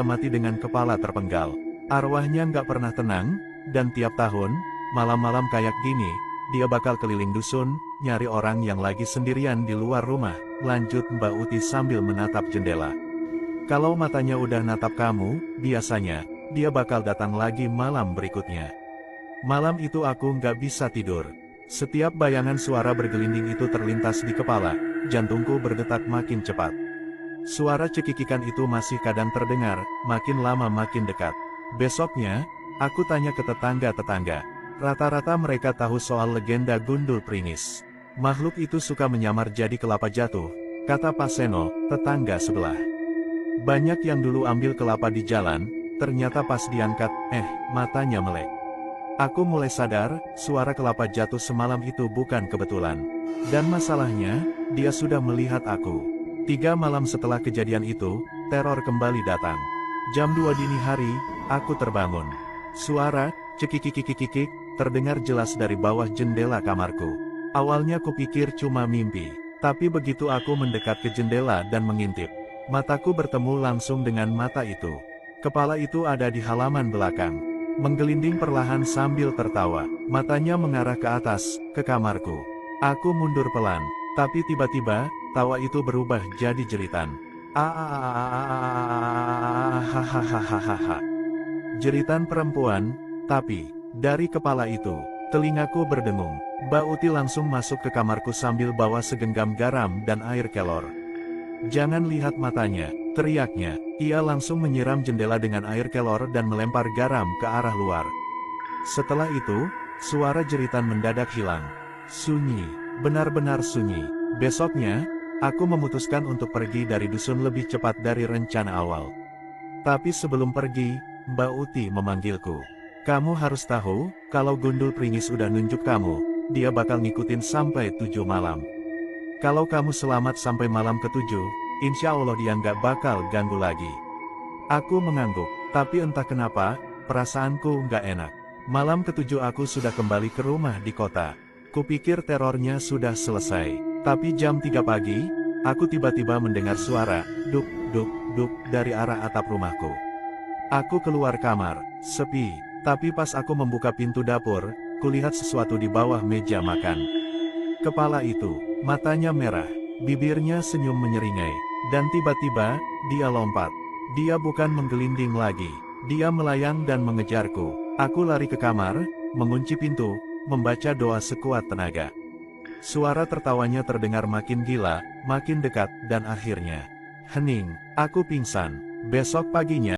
mati dengan kepala terpenggal. Arwahnya nggak pernah tenang, dan tiap tahun, malam-malam kayak gini, dia bakal keliling dusun, nyari orang yang lagi sendirian di luar rumah, lanjut Mbak Uti sambil menatap jendela. Kalau matanya udah natap kamu, biasanya, dia bakal datang lagi malam berikutnya. Malam itu aku nggak bisa tidur. Setiap bayangan suara bergelinding itu terlintas di kepala, jantungku berdetak makin cepat. Suara cekikikan itu masih kadang terdengar, makin lama makin dekat. Besoknya, aku tanya ke tetangga-tetangga. Rata-rata mereka tahu soal legenda Gundul Pringis. Makhluk itu suka menyamar jadi kelapa jatuh, kata Pak Seno, tetangga sebelah. Banyak yang dulu ambil kelapa di jalan, ternyata pas diangkat, matanya melek. Aku mulai sadar, suara kelapa jatuh semalam itu bukan kebetulan. Dan masalahnya, dia sudah melihat aku. 3 malam setelah kejadian itu, teror kembali datang. Jam 2 dini hari, aku terbangun. Suara, cekikikikikik, terdengar jelas dari bawah jendela kamarku. Awalnya kupikir cuma mimpi, tapi begitu aku mendekat ke jendela dan mengintip, mataku bertemu langsung dengan mata itu. Kepala itu ada di halaman belakang, menggelinding perlahan sambil tertawa. Matanya mengarah ke atas, ke kamarku. Aku mundur pelan, tapi tiba-tiba, tawa itu berubah jadi jeritan. Hahaha. Jeritan perempuan, tapi, dari kepala itu, telingaku berdengung. Mbak Uti langsung masuk ke kamarku sambil bawa segenggam garam dan air kelor. Jangan lihat matanya, teriaknya. Ia langsung menyiram jendela dengan air kelor dan melempar garam ke arah luar. Setelah itu, suara jeritan mendadak hilang. Sunyi, benar-benar sunyi. Besoknya, aku memutuskan untuk pergi dari dusun lebih cepat dari rencana awal. Tapi sebelum pergi, Mbak Uti memanggilku. Kamu harus tahu, kalau Gundul Pringis udah nunjuk kamu, dia bakal ngikutin sampai 7 malam. Kalau kamu selamat sampai malam ke-7, insya Allah dia nggak bakal ganggu lagi. Aku mengangguk, tapi entah kenapa, perasaanku nggak enak. Malam ke-7 aku sudah kembali ke rumah di kota. Kupikir terornya sudah selesai. Tapi jam 3 pagi, aku tiba-tiba mendengar suara, duk, duk, duk, dari arah atap rumahku. Aku keluar kamar, sepi, tapi pas aku membuka pintu dapur, kulihat sesuatu di bawah meja makan. Kepala itu, matanya merah, bibirnya senyum menyeringai, dan tiba-tiba, dia lompat. Dia bukan menggelinding lagi, dia melayang dan mengejarku. Aku lari ke kamar, mengunci pintu, membaca doa sekuat tenaga. Suara tertawanya terdengar makin gila, makin dekat, dan akhirnya hening. Aku pingsan. Besok paginya,